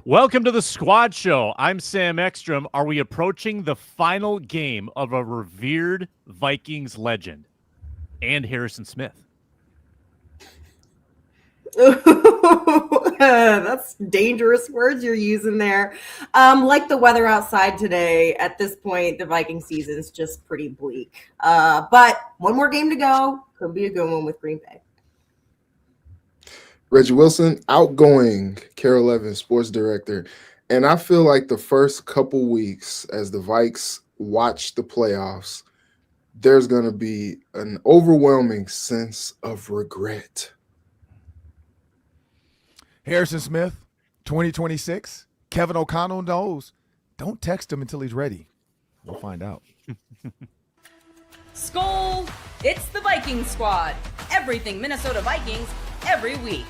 Welcome to the Squad Show. I'm Sam Ekstrom. Are we approaching the final game of a revered Vikings legend and Harrison Smith? That's dangerous words you're using there. Like the weather outside today, at this point, the Viking season's just pretty bleak. But one more game to go. Could be a good one with Green Bay. Reggie Wilson, outgoing Carol Evans sports director. And I feel like the first couple weeks as the Vikes watch the playoffs, there's going to be an overwhelming sense of regret. Harrison Smith, 2026. Kevin O'Connell knows. Don't text him until he's ready. We'll find out. Skol! It's the Viking Squad. Everything Minnesota Vikings every week.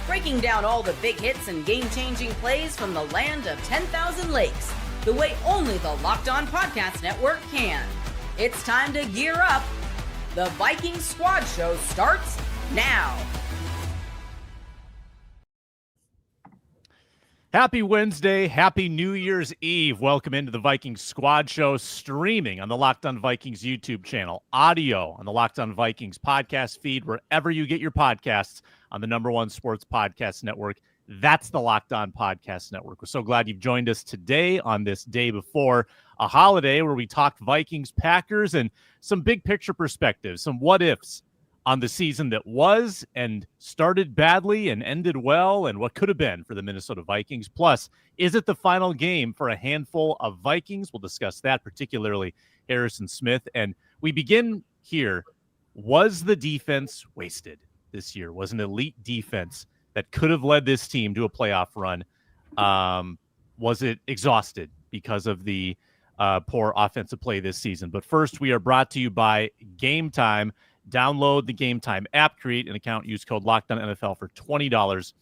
Breaking down all the big hits and game-changing plays from the land of 10,000 lakes. The way only the Locked On Podcast Network can. It's time to gear up. The Viking Squad Show starts now. Happy Wednesday. Happy New Year's Eve. Welcome into the Vikings Squad Show, streaming on the Locked On Vikings YouTube channel, audio on the Locked On Vikings podcast feed, wherever you get your podcasts on the #1 sports podcast network. That's the Locked On Podcast Network. We're so glad you've joined us today on this day before a holiday where we talk Vikings, Packers, and some big picture perspectives, some what ifs on the season that was and started badly and ended well, and what could have been for the Minnesota Vikings. Plus, is it the final game for a handful of Vikings? We'll discuss that, particularly Harrison Smith. And we begin here. Was the defense wasted this year? Was an elite defense that could have led this team to a playoff run? Was it exhausted because of the poor offensive play this season? But first, we are brought to you by Game Time. Download the Game Time app, create an account, use code LOCKEDONNFL for $20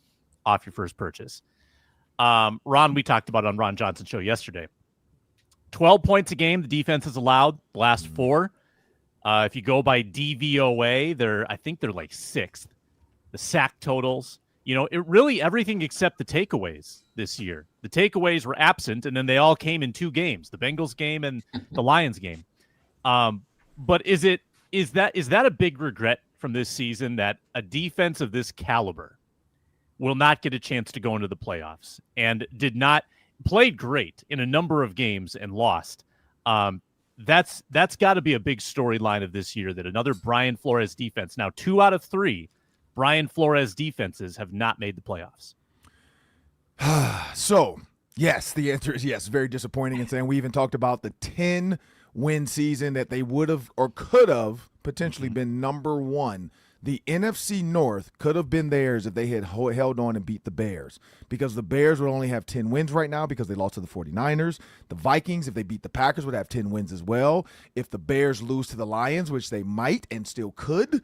off your first purchase. Ron, we talked about it on Ron Johnson's show yesterday. 12 points a game the defense has allowed the last four. If you go by DVOA, I think they're like sixth. The sack totals, it really everything except the takeaways this year. The takeaways were absent, and then they all came in two games, the Bengals game and the Lions game. But is that a big regret from this season that a defense of this caliber will not get a chance to go into the playoffs and played great in a number of games and lost? That's got to be a big storyline of this year, that another Brian Flores defense. Now, 2 out of 3 Brian Flores defenses have not made the playoffs. So, yes, the answer is yes. Very disappointing. And we even talked about the 10-win season that they would have or could have potentially been number one. The NFC North could have been theirs if they had held on and beat the Bears, because the Bears would only have 10 wins right now because they lost to the 49ers. The Vikings, if they beat the Packers, would have 10 wins as well. If the Bears lose to the Lions, which they might and still could,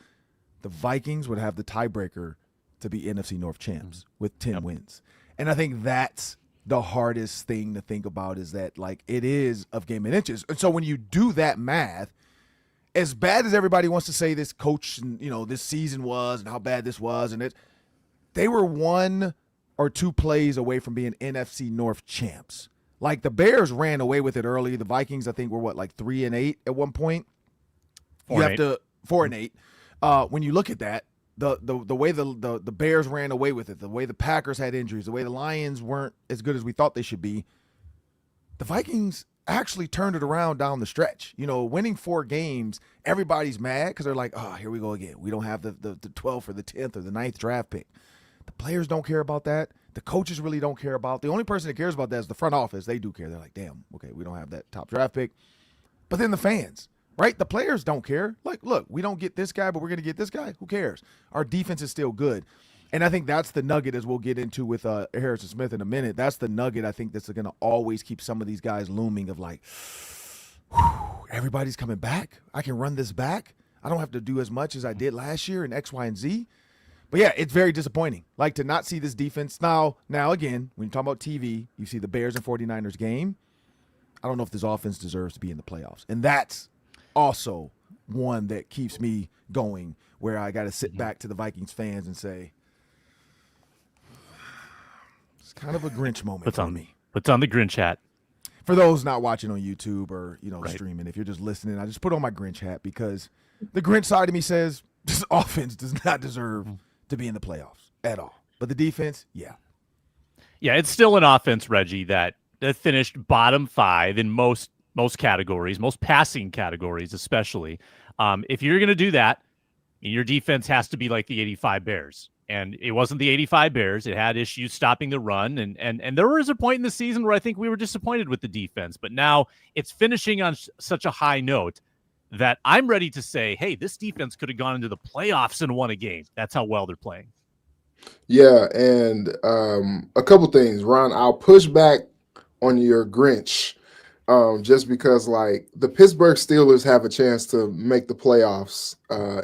the Vikings would have the tiebreaker to be NFC North champs with 10 wins. And I think that's the hardest thing to think about, is that, like, it is of game and inches. And so when you do that math, as bad as everybody wants to say this coach and, this season was and how bad this was, and they were 1 or 2 plays away from being NFC North champs. Like, the Bears ran away with it early. The Vikings, I think, were 3-8 at one point. 4-8. When you look at that, the way the Bears ran away with it, the way the Packers had injuries, the way the Lions weren't as good as we thought they should be, the Vikings actually turned it around down the stretch. Winning 4 games, everybody's mad because they're like, oh, here we go again. We don't have the 12th or the 10th or the 9th draft pick. The players don't care about that. The coaches really don't care about. The only person that cares about that is the front office. They do care. They're like, damn, okay, we don't have that top draft pick. But then the fans, right? The players don't care. Like, look, we don't get this guy, but we're going to get this guy. Who cares? Our defense is still good. And I think that's the nugget, as we'll get into with Harrison Smith in a minute. That's the nugget I think that's going to always keep some of these guys looming, of like, everybody's coming back. I can run this back. I don't have to do as much as I did last year in X, Y, and Z. But, yeah, it's very disappointing. Like, to not see this defense. Now, again, when you talk about TV, you see the Bears and 49ers game. I don't know if this offense deserves to be in the playoffs. And that's also one that keeps me going, where I got to sit back to the Vikings fans and say, It's kind of a Grinch moment Puts for on me. Puts on the Grinch hat. For those not watching on YouTube or Right. streaming, if you're just listening, I just put on my Grinch hat because the Grinch side of me says this offense does not deserve to be in the playoffs at all. But the defense, yeah. Yeah, it's still an offense, Reggie, that finished bottom 5 in most categories, most passing categories especially. If you're going to do that, your defense has to be like the 85 Bears. And it wasn't the 85 Bears. It had issues stopping the run. And there was a point in the season where I think we were disappointed with the defense. But now it's finishing on such a high note that I'm ready to say, hey, this defense could have gone into the playoffs and won a game. That's how well they're playing. Yeah, and a couple things, Ron. I'll push back on your Grinch, just because like the Pittsburgh Steelers have a chance to make the playoffs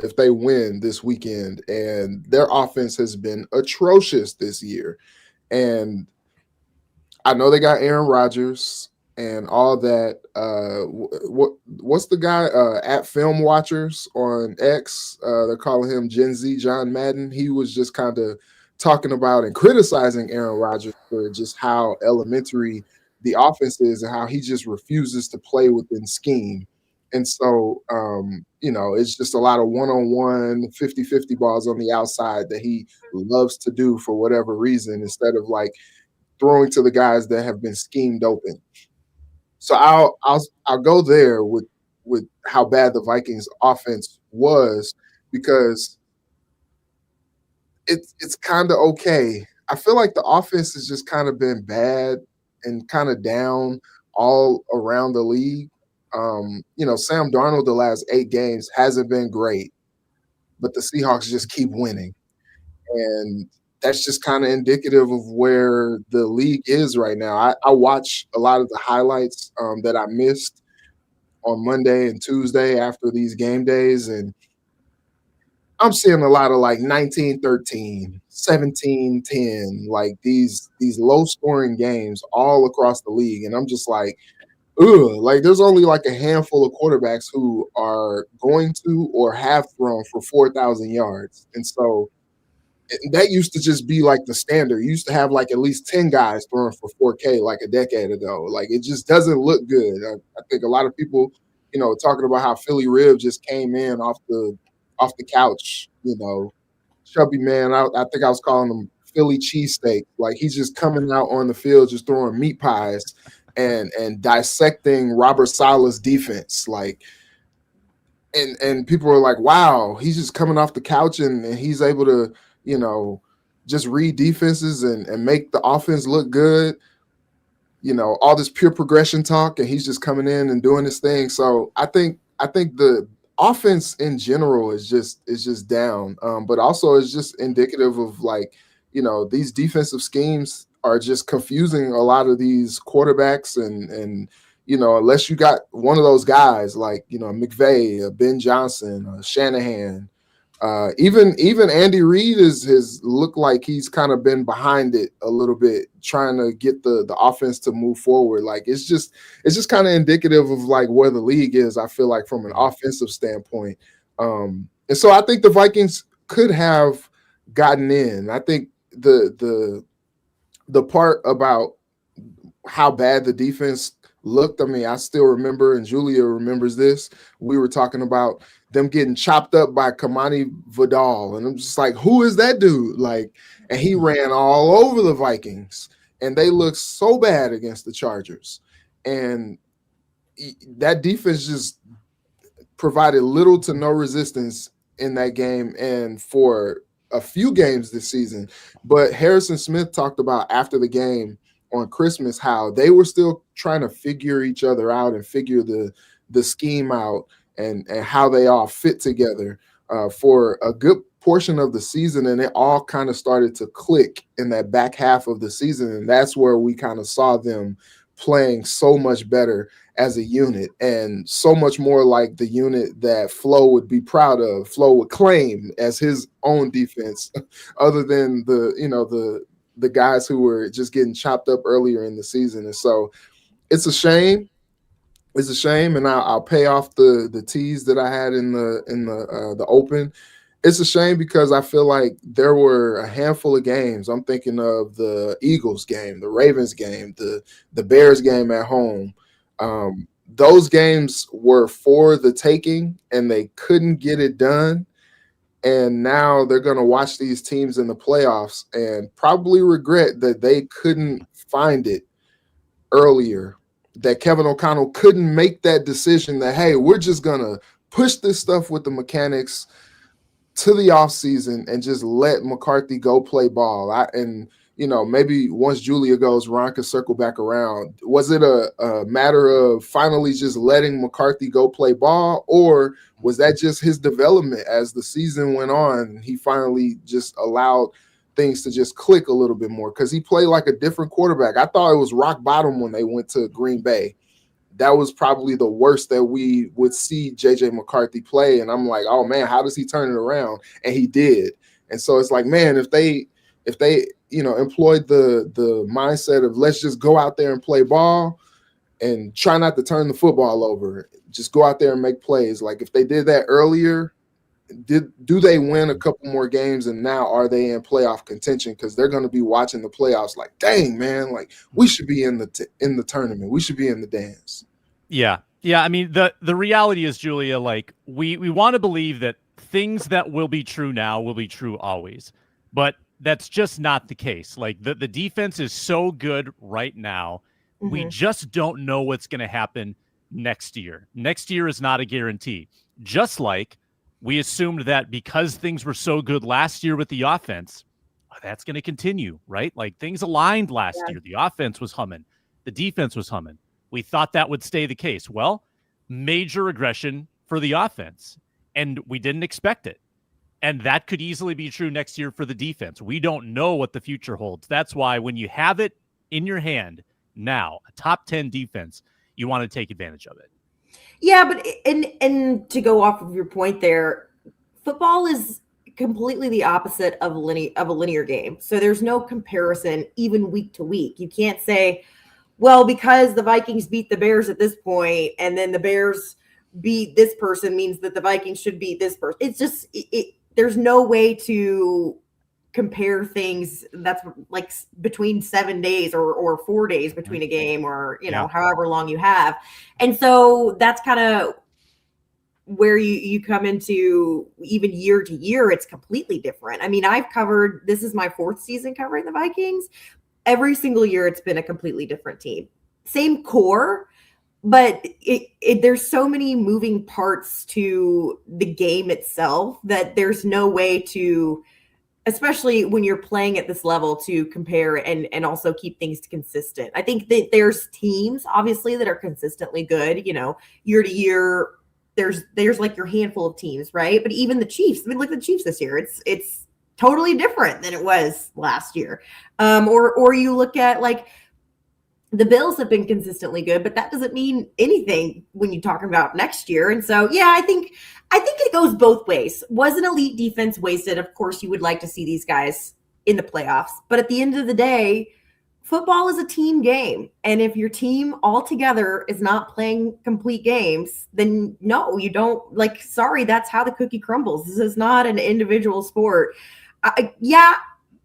if they win this weekend, and their offense has been atrocious this year. And I know they got Aaron Rodgers and all that. What's the guy at Film Watchers on X? They're calling him Gen Z, John Madden. He was just kind of talking about and criticizing Aaron Rodgers for just how elementary the offense is and how he just refuses to play within scheme. And so, it's just a lot of one-on-one, 50-50 balls on the outside that he loves to do for whatever reason instead of like throwing to the guys that have been schemed open. So I'll go there with how bad the Vikings offense was because it's kind of okay. I feel like the offense has just kind of been bad and kind of down all around the league. Sam Darnold the last 8 games hasn't been great, but the Seahawks just keep winning. And that's just kind of indicative of where the league is right now. I watch a lot of the highlights that I missed on Monday and Tuesday after these game days, and I'm seeing a lot of like 19-13, 17-10, like these low-scoring games all across the league. And I'm just like, ugh, like there's only like a handful of quarterbacks who are going to or have thrown for 4,000 yards. And so that used to just be like the standard. You used to have like at least 10 guys throwing for 4K like a decade ago. Like it just doesn't look good. I think a lot of people, talking about how Philly Rib just came in off the couch, chubby man. I think I was calling him Philly cheesesteak. Like he's just coming out on the field, just throwing meat pies and dissecting Robert Saleh's defense. Like, and people are like, wow, he's just coming off the couch and he's able to, just read defenses and make the offense look good. All this pure progression talk, and he's just coming in and doing his thing. So I think the offense in general is just down, but also it's just indicative of like, these defensive schemes are just confusing a lot of these quarterbacks and unless you got one of those guys like, McVay, Ben Johnson, Shanahan, even Andy Reid has looked like he's kind of been behind it a little bit, trying to get the offense to move forward. Like it's just kind of indicative of like where the league is, I feel like, from an offensive standpoint. And so I think the Vikings could have gotten in. I think the part about how bad the defense looked, I mean, I still remember, and Julia remembers this, we were talking about them getting chopped up by Kamani Vidal. And I'm just like, who is that dude? Like, and he ran all over the Vikings, and they looked so bad against the Chargers. And that defense just provided little to no resistance in that game and for a few games this season. But Harrison Smith talked about after the game on Christmas how they were still trying to figure each other out and figure the scheme out and how they all fit together for a good portion of the season. And it all kind of started to click in that back half of the season. And that's where we kind of saw them playing so much better as a unit and so much more like the unit that Flo would be proud of, Flo would claim as his own defense, other than the guys who were just getting chopped up earlier in the season. And so it's a shame. And I'll pay off the tease that I had in the open. it's a shame because I feel like there were a handful of games. I'm thinking of the Eagles game, the Ravens game, the Bears game at home. Those games were for the taking, and they couldn't get it done. And now they're going to watch these teams in the playoffs and probably regret that they couldn't find it earlier, that Kevin O'Connell couldn't make that decision that, hey, we're just going to push this stuff with the mechanics to the offseason and just let McCarthy go play ball. Maybe once Julia goes, Ron could circle back around. Was it a matter of finally just letting McCarthy go play ball, or was that just his development as the season went on? He finally just allowed things to just click a little bit more because he played like a different quarterback. I thought it was rock bottom when they went to Green Bay. That was probably the worst that we would see JJ McCarthy play. And I'm like, oh man, how does he turn it around? And he did. And so it's like, man, if they employed the mindset of let's just go out there and play ball and try not to turn the football over, just go out there and make plays. Like if they did that earlier, do they win a couple more games, and now are they in playoff contention? Because they're going to be watching the playoffs like, dang, man, like we should be in the tournament. We should be in the dance. Yeah. I mean, the reality is, Julia, like we want to believe that things that will be true now will be true always, but that's just not the case. Like the defense is so good right now. Mm-hmm. We just don't know what's going to happen next year. Next year is not a guarantee. Just like we assumed that because things were so good last year with the offense, that's going to continue, right? Like things aligned last year. The offense was humming. The defense was humming. We thought that would stay the case. Well, major regression for the offense, and we didn't expect it. And that could easily be true next year for the defense. We don't know what the future holds. That's why when you have it in your hand now, a top 10 defense, you want to take advantage of it. Yeah, but and to go off of your point there, football is completely the opposite of a linear game. So there's no comparison even week to week. You can't say, well, because the Vikings beat the Bears at this point and then the Bears beat this person means that the Vikings should beat this person. It's just there's no way to compare things that's like between 7 days or 4 days between a game or, however long you have. And so that's kind of where you come into even year to year, it's completely different. I mean, this is my 4th season covering the Vikings. Every single year it's been a completely different team. Same core, but there's so many moving parts to the game itself that there's no way to, especially when you're playing at this level, to compare and also keep things consistent. I think that there's teams obviously that are consistently good, year to year. There's like your handful of teams, right? But even the Chiefs, I mean, look at the Chiefs this year. It's totally different than it was last year. Or you look at like the Bills have been consistently good, but that doesn't mean anything when you're talking about next year. And so, yeah, I think it goes both ways. Was an elite defense wasted? Of course, you would like to see these guys in the playoffs. But at the end of the day, football is a team game. And if your team altogether is not playing complete games, then no, you don't. Like, sorry, that's how the cookie crumbles. This is not an individual sport.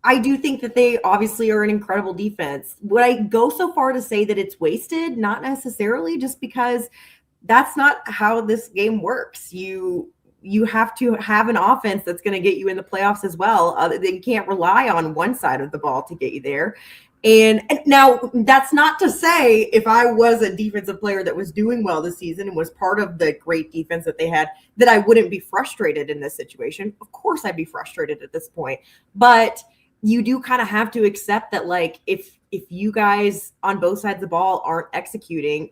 I do think that they obviously are an incredible defense. Would I go so far to say that it's wasted? Not necessarily, just because that's not how this game works. You have to have an offense that's going to get you in the playoffs as well. You can't rely on one side of the ball to get you there. And now that's not to say if I was a defensive player that was doing well this season and was part of the great defense that they had, that I wouldn't be frustrated in this situation. Of course I'd be frustrated at this point, but you do kind of have to accept that, like, if you guys on both sides of the ball aren't executing,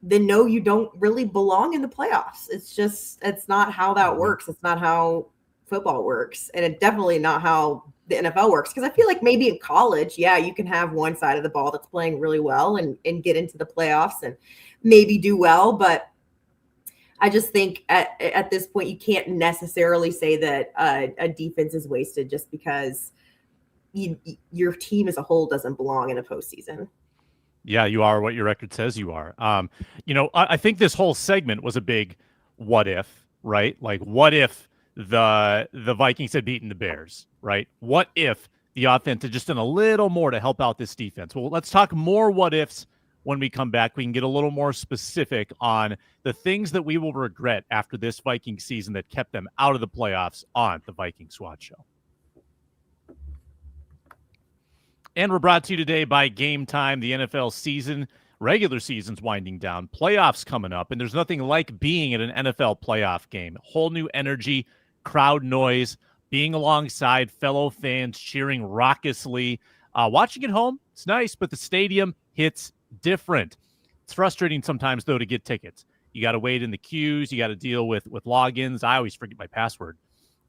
then no, you don't really belong in the playoffs. It's not how that works. It's not how football works. And it's definitely not how the NFL works. Because I feel like maybe in college, yeah, you can have one side of the ball that's playing really well and get into the playoffs and maybe do well. But I just think at this point, you can't necessarily say that a defense is wasted just because your team as a whole doesn't belong in a postseason. Yeah, you are what your record says you are. I think this whole segment was a big what if, right? Like, what if the Vikings had beaten the Bears, right? What if the offense had just done a little more to help out this defense? Well, let's talk more what ifs when we come back. We can get a little more specific on the things that we will regret after this Viking season that kept them out of the playoffs on the Viking Squad Show. And we're brought to you today by Game Time. The NFL season, regular season's winding down, playoffs coming up, and there's nothing like being at an NFL playoff game. Whole new energy, crowd noise, being alongside fellow fans, cheering raucously. Watching at home, it's nice, but the stadium hits different. It's frustrating sometimes, though, to get tickets. You got to wait in the queues. You got to deal with logins. I always forget my password.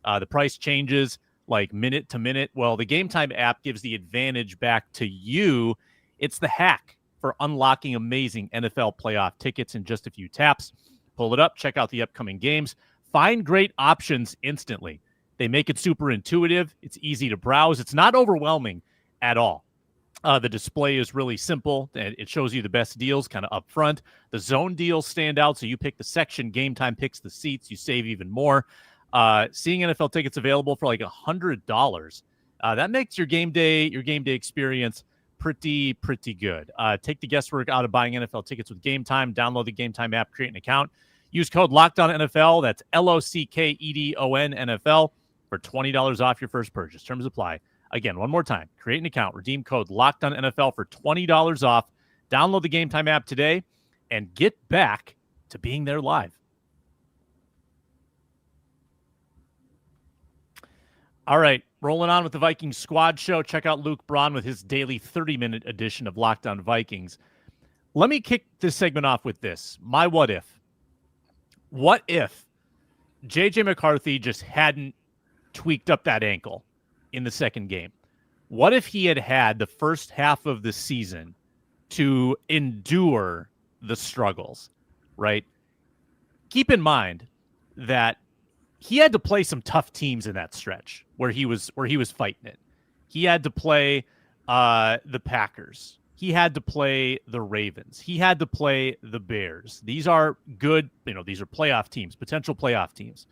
The price changes like minute to minute. Well, the Game Time app gives the advantage back to you. It's the hack for unlocking amazing NFL playoff tickets in just a few taps. Pull it up, check out the upcoming games, find great options instantly. They make it super intuitive. It's easy to browse. It's not overwhelming at all. The display is really simple. It shows you the best deals kind of up front. The zone deals stand out, so you pick the section. Game Time picks the seats. You save even more. Seeing NFL tickets available for like $100, that makes your game day experience pretty good. Take the guesswork out of buying NFL tickets with Game Time. Download the Game Time app, create an account. Use code LOCKEDONNFL. That's LOCKEDON NFL for $20 off your first purchase. Terms apply. Again, one more time. Create an account. Redeem code LOCKEDONNFL for $20 off. Download the Game Time app today and get back to being there live. All right, rolling on with the Vikings Squad Show. Check out Luke Braun with his daily 30-minute edition of Locked On Vikings. Let me kick this segment off with this. My what if. What if J.J. McCarthy just hadn't tweaked up that ankle in the second game? What if he had had the first half of the season to endure the struggles, right? Keep in mind that he had to play some tough teams in that stretch where he was fighting it. He had to play the Packers. He had to play the Ravens. He had to play the Bears. These are good, these are playoff teams, potential playoff teams.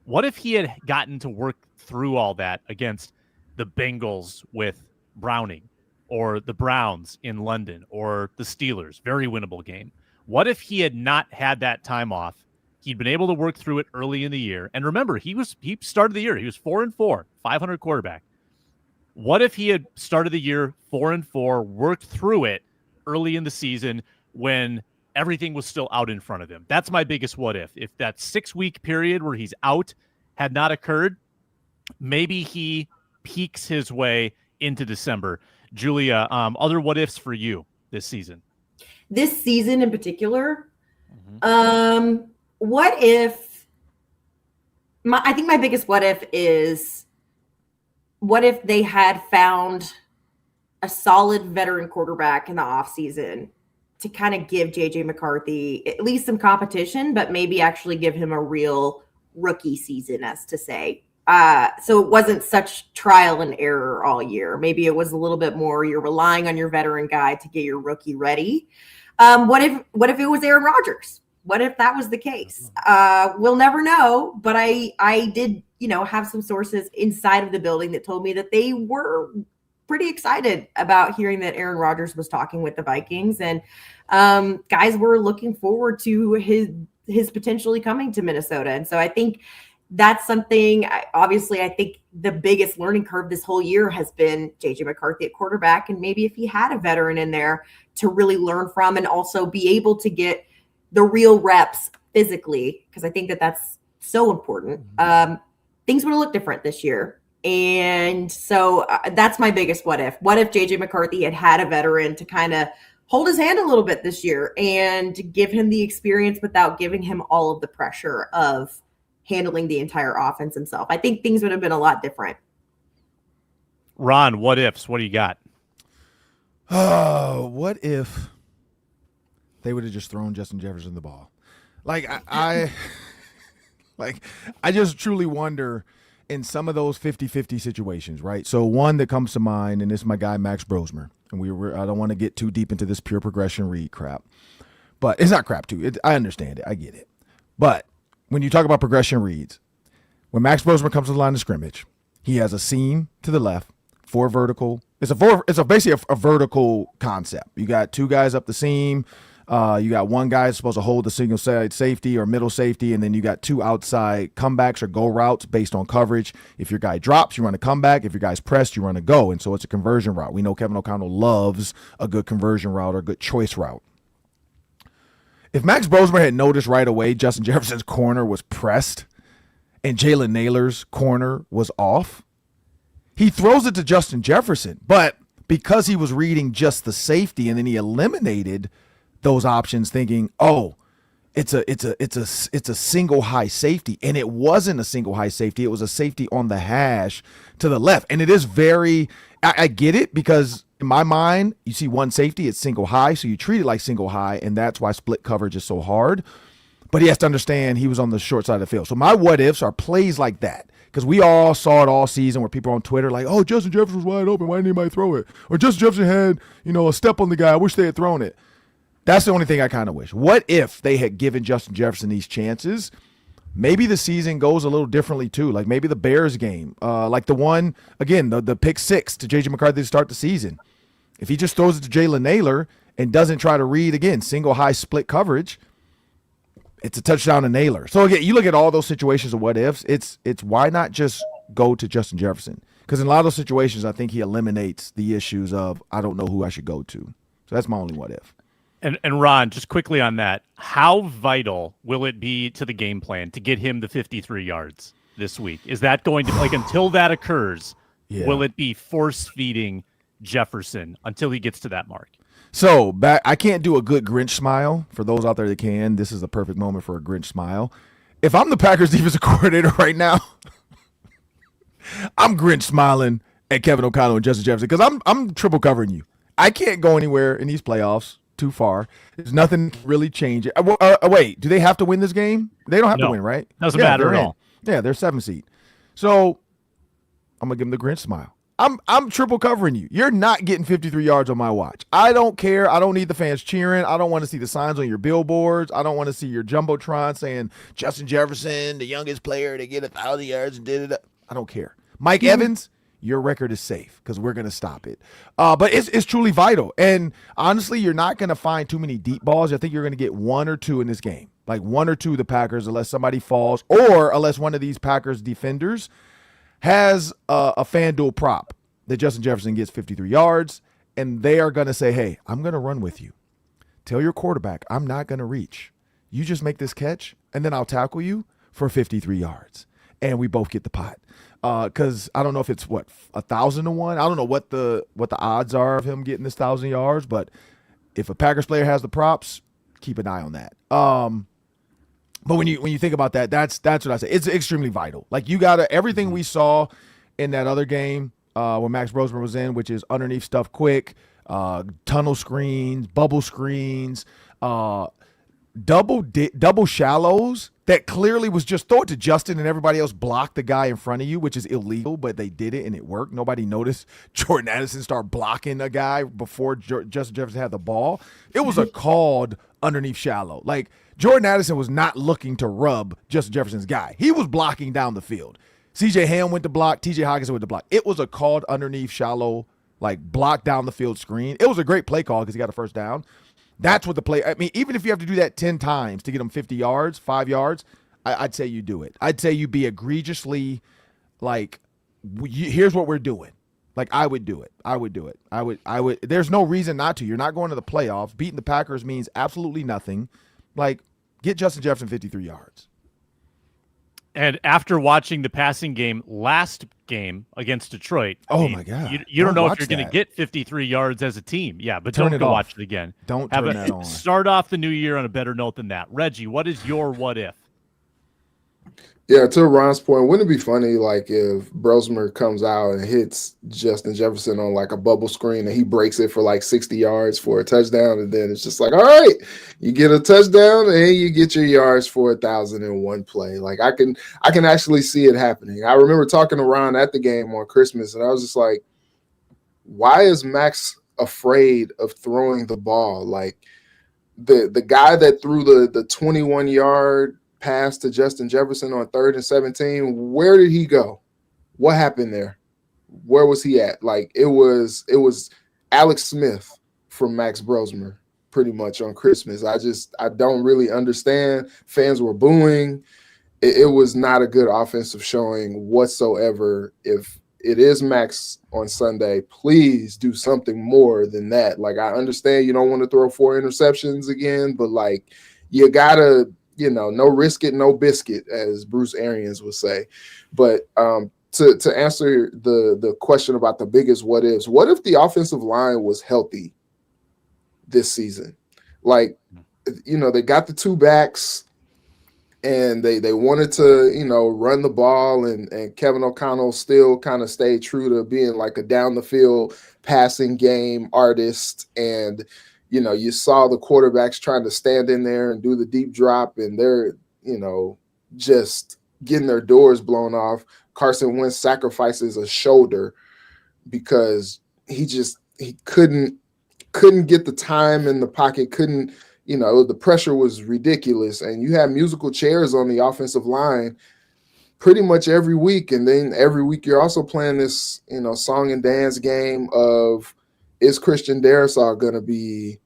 What if he had gotten to work through all that against the Bengals with Browning, or the Browns in London, or the Steelers? Very winnable game. What if he had not had that time off? He'd been able to work through it early in the year. And remember, he started the year. He was 4-4, 500 quarterback. What if he had started the year 4-4, worked through it early in the season when everything was still out in front of him? That's my biggest what if. If that 6-week period where he's out had not occurred, maybe he peaks his way into December. Julia, other what ifs for you this season? This season in particular, what if I think my biggest what if is, what if they had found a solid veteran quarterback in the offseason to kind of give JJ McCarthy at least some competition, but maybe actually give him a real rookie season, as to say. So it wasn't such trial and error all year. Maybe it was a little bit more, you're relying on your veteran guy to get your rookie ready. What if it was Aaron Rodgers? What if that was the case? We'll never know, but I did, have some sources inside of the building that told me that they were pretty excited about hearing that Aaron Rodgers was talking with the Vikings, and guys were looking forward to his potentially coming to Minnesota. And so I think that's something, obviously, I think the biggest learning curve this whole year has been JJ McCarthy at quarterback. And maybe if he had a veteran in there to really learn from and also be able to get the real reps physically, because I think that that's so important, things would have looked different this year. And so that's my biggest what if. What if JJ McCarthy had a veteran to kind of hold his hand a little bit this year and give him the experience without giving him all of the pressure of handling the entire offense himself? I think things would have been a lot different. Ron, what ifs? What do you got? What if they would have just thrown Justin Jefferson the ball? Like I just truly wonder in some of those 50-50 situations, right? So one that comes to mind, and this is my guy Max Brosmer, and I don't want to get too deep into this pure progression read crap, but it's not crap too. I understand it, I get it. But when you talk about progression reads, When Max Brosmer comes to the line of scrimmage, he has a seam to the left, 4 vertical. It's basically a vertical concept. You got 2 guys up the seam. You got 1 guy supposed to hold the single side safety or middle safety, and then you got 2 outside comebacks or go routes based on coverage. If your guy drops, you run a comeback. If your guy's pressed, you run a go. And so it's a conversion route. We know Kevin O'Connell loves a good conversion route or a good choice route. If Max Brosmer had noticed right away Justin Jefferson's corner was pressed and Jalen Naylor's corner was off, he throws it to Justin Jefferson. But because he was reading just the safety and then he eliminated those options thinking, oh, it's a single high safety. And it wasn't a single high safety. It was a safety on the hash to the left. And it is I get it, because in my mind, you see one safety, it's single high. So you treat it like single high. And that's why split coverage is so hard. But he has to understand he was on the short side of the field. So my what ifs are plays like that. Because we all saw it all season where people on Twitter like, oh, Justin Jefferson was wide open. Why didn't anybody throw it? Or Justin Jefferson had, a step on the guy. I wish they had thrown it. That's the only thing I kind of wish. What if they had given Justin Jefferson these chances? Maybe the season goes a little differently too. Like maybe the Bears game, like the one, again, the pick 6 to J.J. McCarthy to start the season. If he just throws it to Jalen Naylor and doesn't try to read, again, single high split coverage, it's a touchdown to Naylor. So again, you look at all those situations of what ifs, it's why not just go to Justin Jefferson? Because in a lot of those situations, I think he eliminates the issues of I don't know who I should go to. So that's my only what if. And Ron, just quickly on that, how vital will it be to the game plan to get him the 53 yards this week? Is that going to, until that occurs, will it be force-feeding Jefferson until he gets to that mark? So I can't do a good Grinch smile. For those out there that can, this is the perfect moment for a Grinch smile. If I'm the Packers defensive coordinator right now, I'm Grinch smiling at Kevin O'Connell and Justin Jefferson because I'm triple covering you. I can't go anywhere in these playoffs too far. There's nothing really changing. Wait, do they have to win this game? They don't have to win, right? Doesn't matter at all. Yeah, they're 7th seed. So I'm gonna give them the Grinch smile. I'm triple covering you. You're not getting 53 yards on my watch. I don't care. I don't need the fans cheering. I don't want to see the signs on your billboards. I don't want to see your jumbotron saying Justin Jefferson, the youngest player to get 1,000 yards and did it. I don't care. Mike Evans, your record is safe because we're going to stop it. But it's truly vital. And honestly, you're not going to find too many deep balls. I think you're going to get 1 or 2 in this game. Like 1 or 2 of the Packers, unless somebody falls or unless one of these Packers defenders has a FanDuel prop that Justin Jefferson gets 53 yards, and they are going to say, hey, I'm going to run with you. Tell your quarterback, I'm not going to reach. You just make this catch, and then I'll tackle you for 53 yards. And we both get the pot. Because I don't know if it's, 1,000 to 1? I don't know what the odds are of him getting this 1,000 yards, but if a Packers player has the props, keep an eye on that. But when you think about that, that's what I say. It's extremely vital. Like you gotta everything we saw in that other game when Max Brosmer was in, which is underneath stuff quick, tunnel screens, bubble screens, double shallows that clearly was just throw it to Justin and everybody else blocked the guy in front of you, which is illegal, but they did it and it worked. Nobody noticed Jordan Addison start blocking a guy before Justin Jefferson had the ball. It was a called underneath shallow. Like Jordan Addison was not looking to rub Justin Jefferson's guy. He was blocking down the field. CJ Ham went to block. TJ Hawkinson went to block. It was a called underneath shallow, like block down the field screen. It was a great play call because he got a first down. That's what the play. I mean, even if you have to do that 10 times to get him 50 yards, 5 yards, I'd say you do it. I'd say you be egregiously like, here's what we're doing. Like I would do it. I would do it. I would. There's no reason not to. You're not going to the playoffs. Beating the Packers means absolutely nothing. Like get Justin Jefferson 53 yards. And after watching the passing game last game against Detroit, oh my God, you don't know if you're going to get 53 yards as a team. Yeah, but don't go watch it again. Don't turn that on. Start off the new year on a better note than that. Reggie, what is your what if? Yeah, to Ron's point, wouldn't it be funny like if Brosmer comes out and hits Justin Jefferson on like a bubble screen and he breaks it for like 60 yards for a touchdown, and then it's just like, all right, you get a touchdown and you get your yards for 1,001 play. Like I can actually see it happening. I remember talking to Ron at the game on Christmas, and I was just like, why is Max afraid of throwing the ball? Like the guy that threw the 21-yard pass to Justin Jefferson on 3rd and 17. Where did he go? What happened there? Where was he at? Like it was Alex Smith from Max Brosmer pretty much on Christmas. I don't really understand. Fans were booing. It was not a good offensive showing whatsoever. If it is Max on Sunday, please do something more than that. Like, I understand you don't want to throw 4 interceptions again, but like, you gotta, no risk it, no biscuit, as Bruce Arians would say. But to answer the question about the biggest what ifs, what if the offensive line was healthy this season? Like, they got the 2 backs, and they wanted to, run the ball, and Kevin O'Connell still kind of stayed true to being like a down the field passing game artist. And, you saw the quarterbacks trying to stand in there and do the deep drop, and they're, just getting their doors blown off. Carson Wentz sacrifices a shoulder because he couldn't get the time in the pocket, couldn't. The pressure was ridiculous, and you have musical chairs on the offensive line pretty much every week. And then every week you're also playing this, song and dance game of, is Christian Darrisaw going to be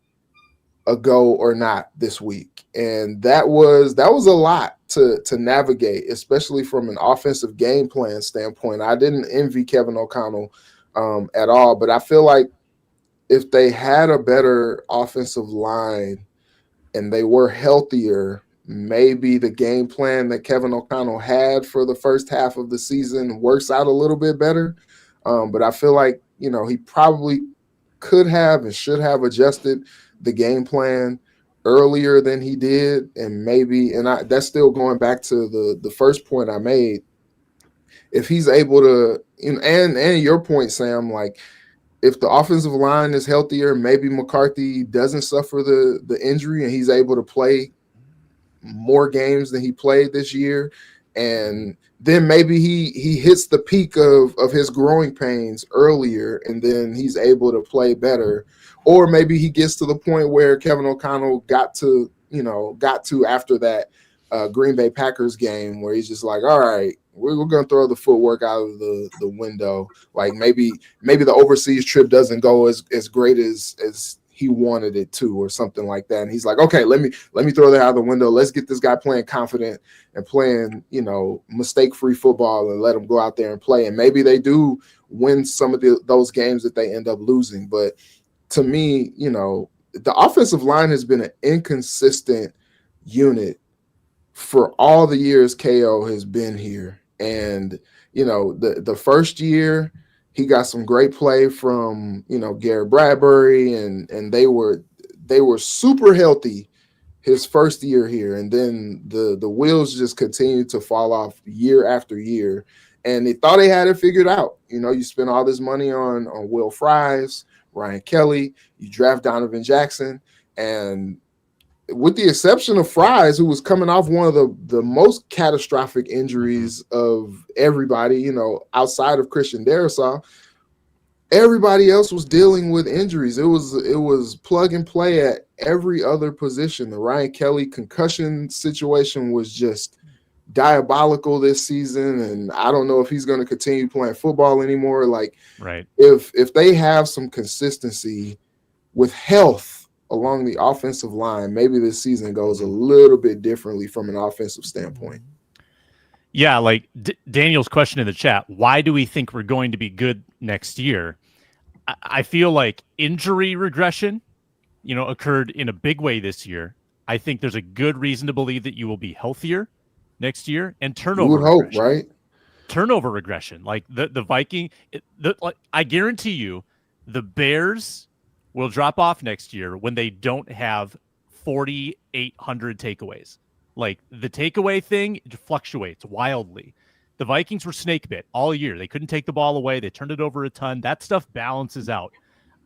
a go or not this week? And that was a lot to navigate, especially from an offensive game plan standpoint. I didn't envy Kevin O'Connell at all, but I feel like if they had a better offensive line and they were healthier, maybe the game plan that Kevin O'Connell had for the first half of the season works out a little bit better. But I feel like, he probably could have and should have adjusted the game plan earlier than he did. And that's still going back to the first point I made. If he's able to, and your point, Sam, like, if the offensive line is healthier, maybe McCarthy doesn't suffer the injury and he's able to play more games than he played this year. And then maybe he hits the peak of his growing pains earlier, and then he's able to play better. Or maybe he gets to the point where Kevin O'Connell got to after that Green Bay Packers game, where he's just like, all right, we're going to throw the footwork out of the window. Like maybe the overseas trip doesn't go as great as he wanted it to, or something like that. And he's like, okay, let me throw that out of the window. Let's get this guy playing confident and playing, mistake-free football, and let him go out there and play. And maybe they do win some of those games that they end up losing. But to me, the offensive line has been an inconsistent unit for all the years KO has been here. And, the first year he got some great play from, Garrett Bradbury, and they were super healthy his first year here. And then the wheels just continued to fall off year after year. And they thought they had it figured out. You spend all this money on Will Fries, Ryan Kelly, you draft Donovan Jackson, and with the exception of Fries, who was coming off one of the most catastrophic injuries of everybody, outside of Christian Darrisaw, everybody else was dealing with injuries. It was plug and play at every other position. The Ryan Kelly concussion situation was just diabolical this season, and I don't know if he's going to continue playing football anymore. Like, right. If they have some consistency with health along the offensive line, maybe this season goes a little bit differently from an offensive standpoint. Yeah, like Daniel's question in the chat, why do we think we're going to be good next year? I feel like injury regression, occurred in a big way this year. I think there's a good reason to believe that you will be healthier next year, and turnover you would hope, regression. right? Turnover regression. Like the Viking, I guarantee you the Bears will drop off next year when they don't have 4,800 takeaways. Like, the takeaway thing fluctuates wildly. The Vikings were snake bit all year. They couldn't take the ball away. They turned it over a ton. That stuff balances out.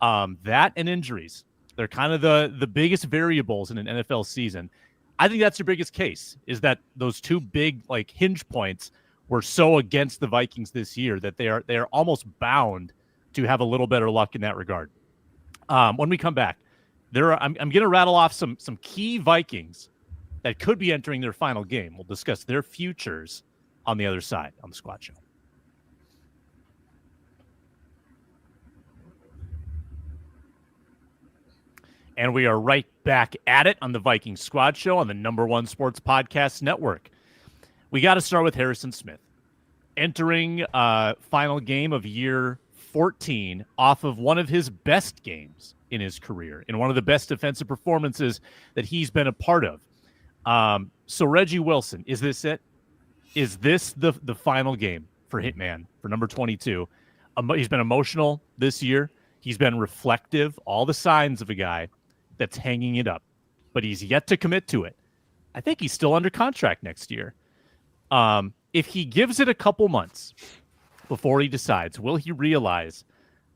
That and injuries, they're kind of the biggest variables in an NFL season. I think that's your biggest case, is that those two big hinge points were so against the Vikings this year that they are almost bound to have a little better luck in that regard. When we come back, I'm going to rattle off some key Vikings that could be entering their final game. We'll discuss their futures on the other side on the Squad Show. And we are right back at it on the Vikings Squad Show on the #1 sports podcast network. We got to start with Harrison Smith entering final game of year 14 off of one of his best games in his career, in one of the best defensive performances that he's been a part of. So Reggie Wilson, is this it? Is this the final game for Hitman, for number 22? He's been emotional this year. He's been reflective, all the signs of a guy that's hanging it up, but he's yet to commit to it. I think he's still under contract next year. If he gives it a couple months before he decides, will he realize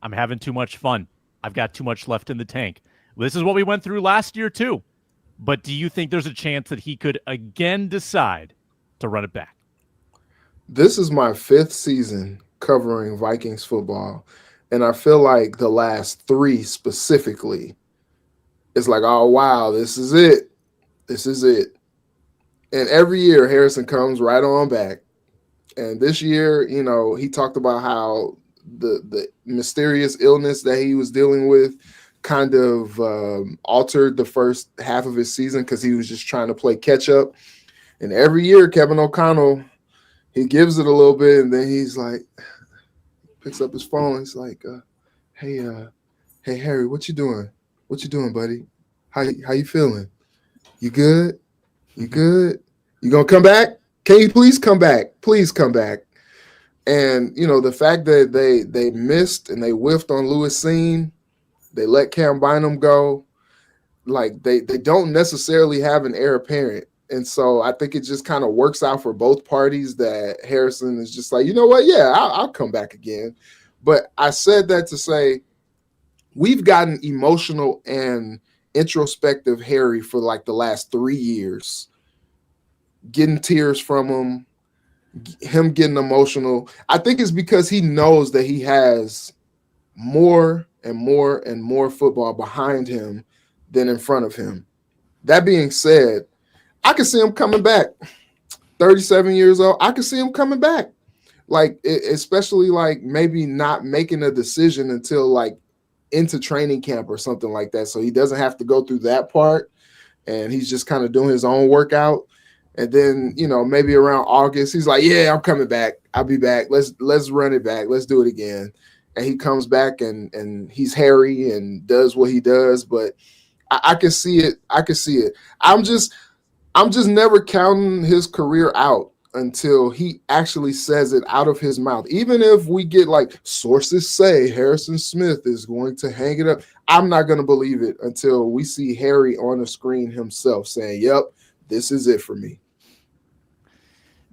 I'm having too much fun? I've got too much left in the tank. This is what we went through last year too. But do you think there's a chance that he could again decide to run it back? This is my 5th season covering Vikings football, and I feel like the last 3 specifically, it's like, oh, wow, this is it. This is it. And every year, Harrison comes right on back. And this year, you know, he talked about how the mysterious illness that he was dealing with kind of altered the first half of his season because he was just trying to play catch up. And every year, Kevin O'Connell, he gives it a little bit, and then he's like, picks up his phone. He's like, hey, Harry, what you doing? What you doing, buddy? How you feeling? You good? You good? You gonna come back? Can you please come back? Please come back. And, you know, the fact that they missed and they whiffed on Lewis Seen, they let Cam Bynum go, like they don't necessarily have an heir apparent. And so I think it just kind of works out for both parties that Harrison is just like, you know what? Yeah, I'll come back again. But I said that to say we've gotten emotional and introspective Harry for like the last 3 years, getting tears from him getting emotional. I think it's because he knows that he has more and more and more football behind him than in front of him. That being said, I can see him coming back. 37 years old, I can see him coming back. Like, especially like maybe not making a decision until like into training camp or something like that. So he doesn't have to go through that part. And he's just kind of doing his own workout. And then, you know, maybe around August, he's like, yeah, I'm coming back. I'll be back. Let's run it back. Let's do it again. And he comes back and he's Harry and does what he does. But I can see it. I can see it. I'm just never counting his career out until he actually says it out of his mouth. Even if we get like sources say Harrison Smith is going to hang it up, I'm not going to believe it until we see Harry on the screen himself saying, yep, this is it for me.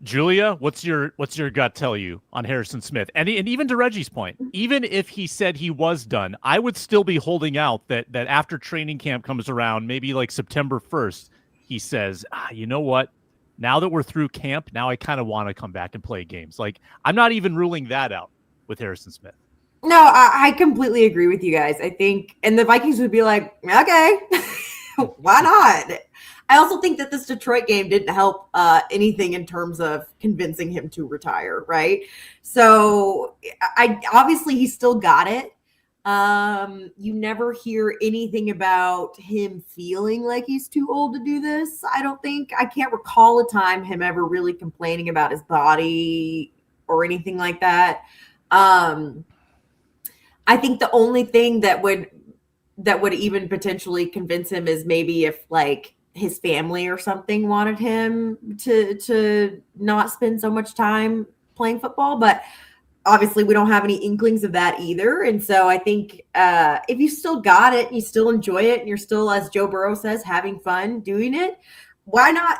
Julia, what's your gut tell you on Harrison Smith? And even to Reggie's point, even if he said he was done, I would still be holding out that after training camp comes around, maybe like September 1st, he says, you know what? Now that we're through camp, now I kind of want to come back and play games. Like, I'm not even ruling that out with Harrison Smith. No, I completely agree with you guys. I think, and the Vikings would be like, okay, why not? I also think that this Detroit game didn't help anything in terms of convincing him to retire, right? So obviously he still got it. You never hear anything about him feeling like he's too old to do this. I can't recall a time him ever really complaining about his body or anything like that. I think the only thing that would even potentially convince him is maybe if like his family or something wanted him to not spend so much time playing football, but obviously we don't have any inklings of that either. And so I think if you still got it and you still enjoy it and you're still, as Joe Burrow says, having fun doing it, why not?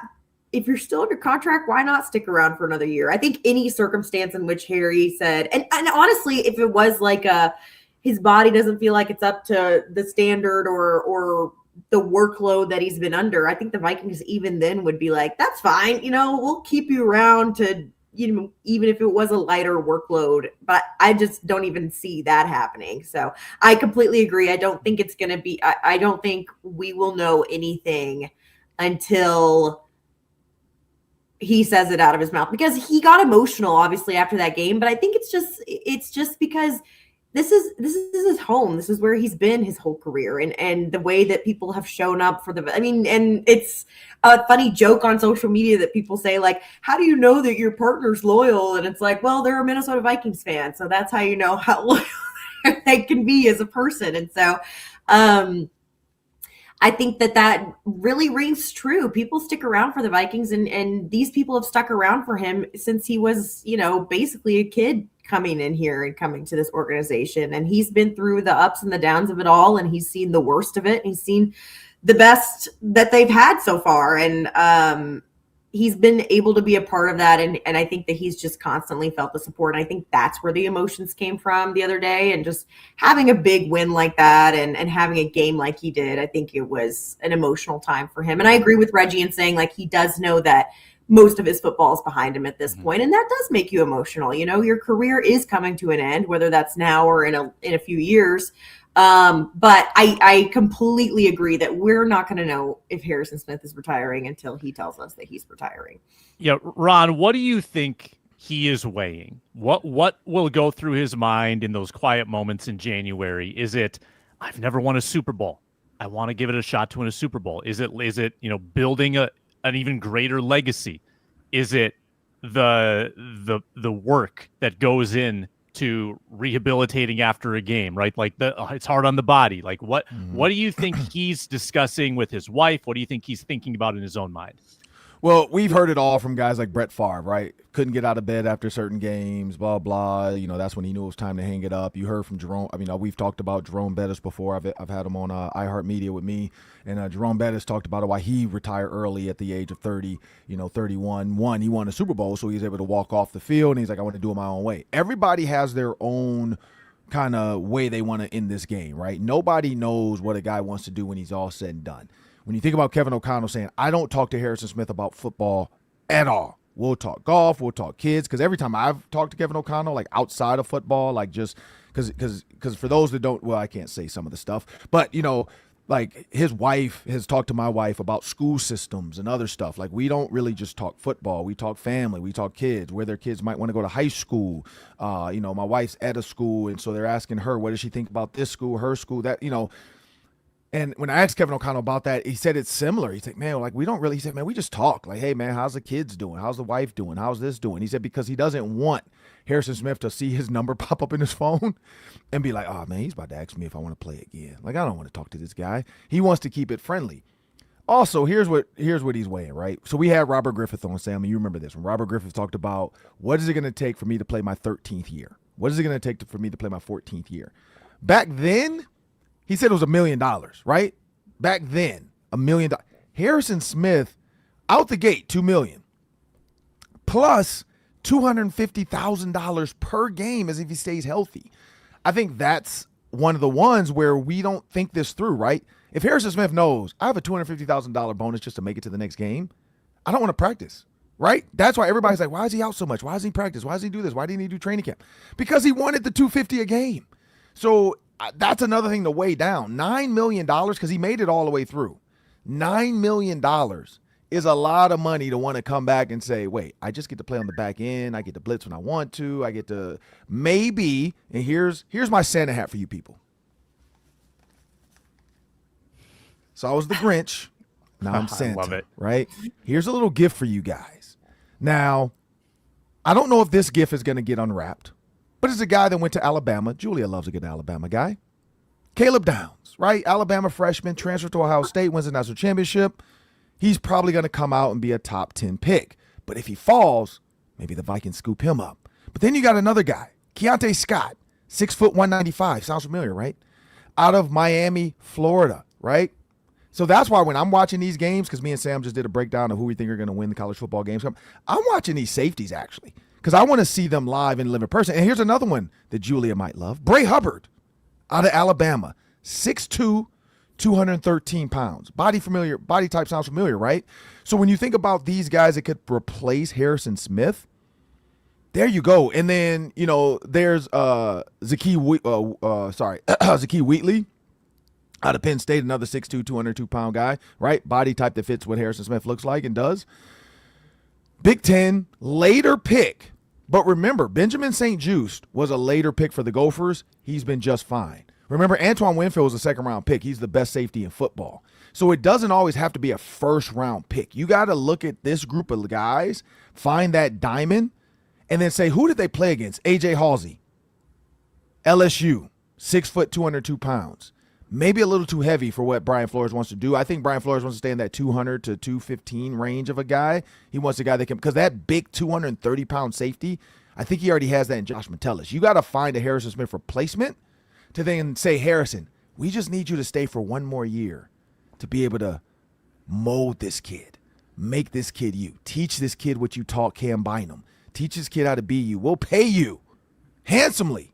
If you're still under contract, why not stick around for another year? I think any circumstance in which Harry said, and honestly, if it was like his body doesn't feel like it's up to the standard or the workload that he's been under, I think the Vikings even then would be like, that's fine. You know, we'll keep you around to, you know, even if it was a lighter workload, but I just don't even see that happening. So I completely agree. I don't think it's going to be, I don't think we will know anything until he says it out of his mouth, because he got emotional obviously after that game. But I think it's just because this is his home. This is where he's been his whole career, and the way that people have shown up for and it's a funny joke on social media that people say, like, how do you know that your partner's loyal? And it's like, well, they're a Minnesota Vikings fan, so that's how you know how loyal they can be as a person. And so I think that really rings true. People stick around for the Vikings, and these people have stuck around for him since he was, basically a kid coming in here and coming to this organization. And he's been through the ups and the downs of it all, and he's seen the worst of it. And he's seen the best that they've had so far. And he's been able to be a part of that. And I think that he's just constantly felt the support. And I think that's where the emotions came from the other day. And just having a big win like that and having a game like he did, I think it was an emotional time for him. And I agree with Reggie in saying, like, he does know that most of his football is behind him at this point, and that does make you emotional. Your career is coming to an end, whether that's now or in a few years. But I completely agree that we're not going to know if Harrison Smith is retiring until he tells us that he's retiring. Yeah, Ron, what do you think he is weighing? What will go through his mind in those quiet moments in January? Is it, I've never won a Super Bowl, I want to give it a shot to win a Super Bowl? Is it building an even greater legacy? Is it the work that goes in to rehabilitating after a game, right? Like it's hard on the body. Like what do you think he's discussing with his wife? What do you think he's thinking about in his own mind? Well, we've heard it all from guys like Brett Favre, right? Couldn't get out of bed after certain games, blah, blah. That's when he knew it was time to hang it up. You heard from Jerome. We've talked about Jerome Bettis before. I've had him on iHeartMedia with me. And Jerome Bettis talked about why he retired early at the age of 30, 31. One, he won a Super Bowl, so he was able to walk off the field. And he's like, I want to do it my own way. Everybody has their own kind of way they want to end this game, right? Nobody knows what a guy wants to do when he's all said and done. When you think about Kevin O'Connell saying, I don't talk to Harrison Smith about football at all. We'll talk golf, we'll talk kids. Because every time I've talked to Kevin O'Connell, like outside of football, like just because for those that don't, well, I can't say some of the stuff, but, like his wife has talked to my wife about school systems and other stuff. Like we don't really just talk football. We talk family. We talk kids, where their kids might want to go to high school. My wife's at a school, and so they're asking her, what does she think about this school, her school, that, And when I asked Kevin O'Connell about that, he said it's similar. He's like, man, like we don't really, he said, man, we just talk. Like, hey, man, how's the kids doing? How's the wife doing? How's this doing? He said, because he doesn't want Harrison Smith to see his number pop up in his phone and be like, oh, man, he's about to ask me if I want to play again. Like, I don't want to talk to this guy. He wants to keep it friendly. Also, here's what he's weighing, right? So we had Robert Griffith on, Sam, and you remember this. When Robert Griffith talked about what is it going to take for me to play my 13th year? What is it going to take for me to play my 14th year? Back then, he said it was $1 million, right? Back then, $1 million. Harrison Smith, out the gate, $2 million. Plus $250,000 per game as if he stays healthy. I think that's one of the ones where we don't think this through, right? If Harrison Smith knows, I have a $250,000 bonus just to make it to the next game, I don't want to practice, right? That's why everybody's like, why is he out so much? Why does he practice? Why does he do this? Why didn't he do training camp? Because he wanted the $250 a game. So that's another thing to weigh down. $9 million, because he made it all the way through. $9 million is a lot of money to want to come back and say, wait, I just get to play on the back end. I get to blitz when I want to. I get to maybe, and here's my Santa hat for you people. So I was the Grinch. Now I'm Santa. I love it. Right? Here's a little gift for you guys. Now, I don't know if this gift is going to get unwrapped, but it's a guy that went to Alabama. Julia loves a good Alabama guy. Caleb Downs, right? Alabama freshman, transferred to Ohio State, wins the national championship. He's probably going to come out and be a top 10 pick. But if he falls, maybe the Vikings scoop him up. But then you got another guy, Keontae Scott, 6 foot 195. Sounds familiar, right? Out of Miami, Florida, right? So that's why when I'm watching these games, because me and Sam just did a breakdown of who we think are going to win the college football games, I'm watching these safeties actually. Because I want to see them live and live in person. And here's another one that Julia might love. Bray Hubbard out of Alabama. 6'2", 213 pounds. Body type sounds familiar, right? So when you think about these guys that could replace Harrison Smith, there you go. And then, there's Zakee Wheatley out of Penn State, another 6'2", 202-pound guy, right? Body type that fits what Harrison Smith looks like and does. Big Ten, later pick. But remember, Benjamin St-Juste was a later pick for the Gophers. He's been just fine. Remember, Antoine Winfield was a second-round pick. He's the best safety in football. So it doesn't always have to be a first-round pick. You got to look at this group of guys, find that diamond, and then say, who did they play against? A.J. Halsey, LSU, 6 foot, 202 pounds. Maybe a little too heavy for what Brian Flores wants to do. I think Brian Flores wants to stay in that 200 to 215 range of a guy. He wants a guy that can, because that big 230-pound safety, I think he already has that in Josh Metellus. You got to find a Harrison Smith replacement to then say, Harrison, we just need you to stay for one more year to be able to mold this kid, make this kid you, teach this kid what you taught Cam Bynum, teach this kid how to be you. We'll pay you handsomely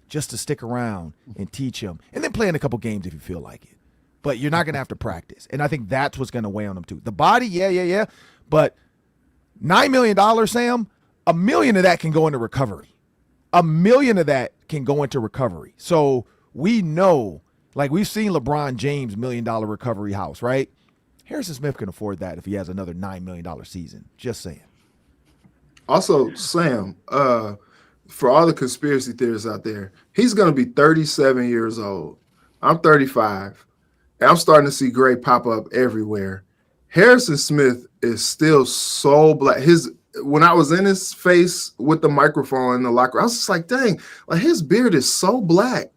just to stick around and teach him, and then play in a couple games if you feel like it. But you're not going to have to practice, and I think that's what's going to weigh on him too. The body, yeah, but $9 million, Sam, $1 million of that can go into recovery. $1 million of that can go into recovery. So we know, like we've seen LeBron James $1 million recovery house, right? Harrison Smith can afford that if he has another $9 million season. Just saying. Also, Sam, for all the conspiracy theorists out there, he's going to be 37 years old. I'm 35. And I'm starting to see gray pop up everywhere. Harrison Smith is still so black. When I was in his face with the microphone in the locker, I was just like, dang, like his beard is so black.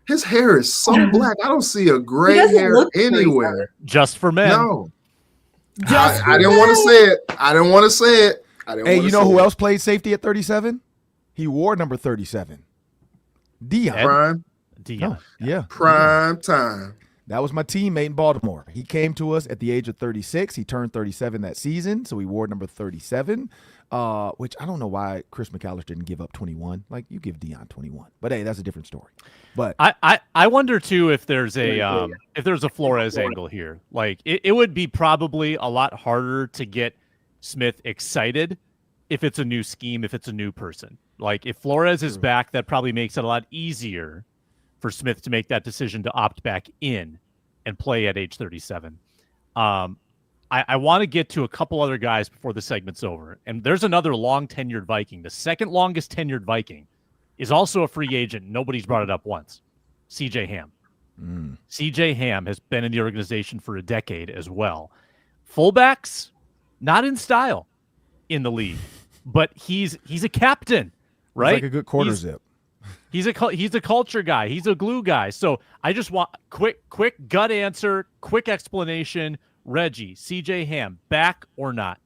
His hair is so black. I don't see a gray hair anywhere. Just for men. No. I didn't want to say it. I didn't want to say it. Hey, you know who else played safety at 37? He wore number 37. Dion. Prime. Dion. Oh, yeah. Prime time. That was my teammate in Baltimore. He came to us at the age of 36. He turned 37 that season, so he wore number 37, which I don't know why Chris McAllister didn't give up 21. Like, you give Dion 21. But, hey, that's a different story. But I wonder, too, if there's a Flores angle here. Like, it would be probably a lot harder to get Smith excited if it's a new scheme, if it's a new person. Like, if Flores is back, that probably makes it a lot easier for Smith to make that decision to opt back in and play at age 37. I want to get to a couple other guys before the segment's over. And there's another long-tenured Viking. The second longest tenured Viking is also a free agent. Nobody's brought it up once. C.J. Ham. C.J. Ham has been in the organization for a decade as well. Fullbacks, not in style in the league, but he's a captain, right? He's like a good quarter zip. He's a culture guy. He's a glue guy. So I just want quick gut answer, quick explanation. Reggie, C.J. Ham, back or not?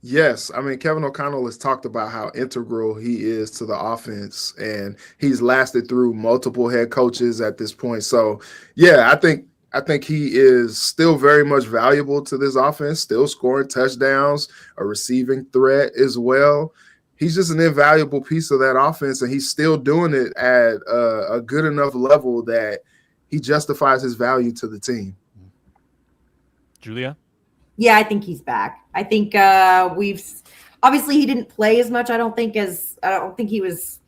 Yes. I mean, Kevin O'Connell has talked about how integral he is to the offense, and he's lasted through multiple head coaches at this point. So, yeah, I think he is still very much valuable to this offense, still scoring touchdowns, a receiving threat as well. He's just an invaluable piece of that offense, and he's still doing it at a good enough level that he justifies his value to the team. Julia? Yeah, I think he's back. I think obviously he didn't play as much. I don't think he was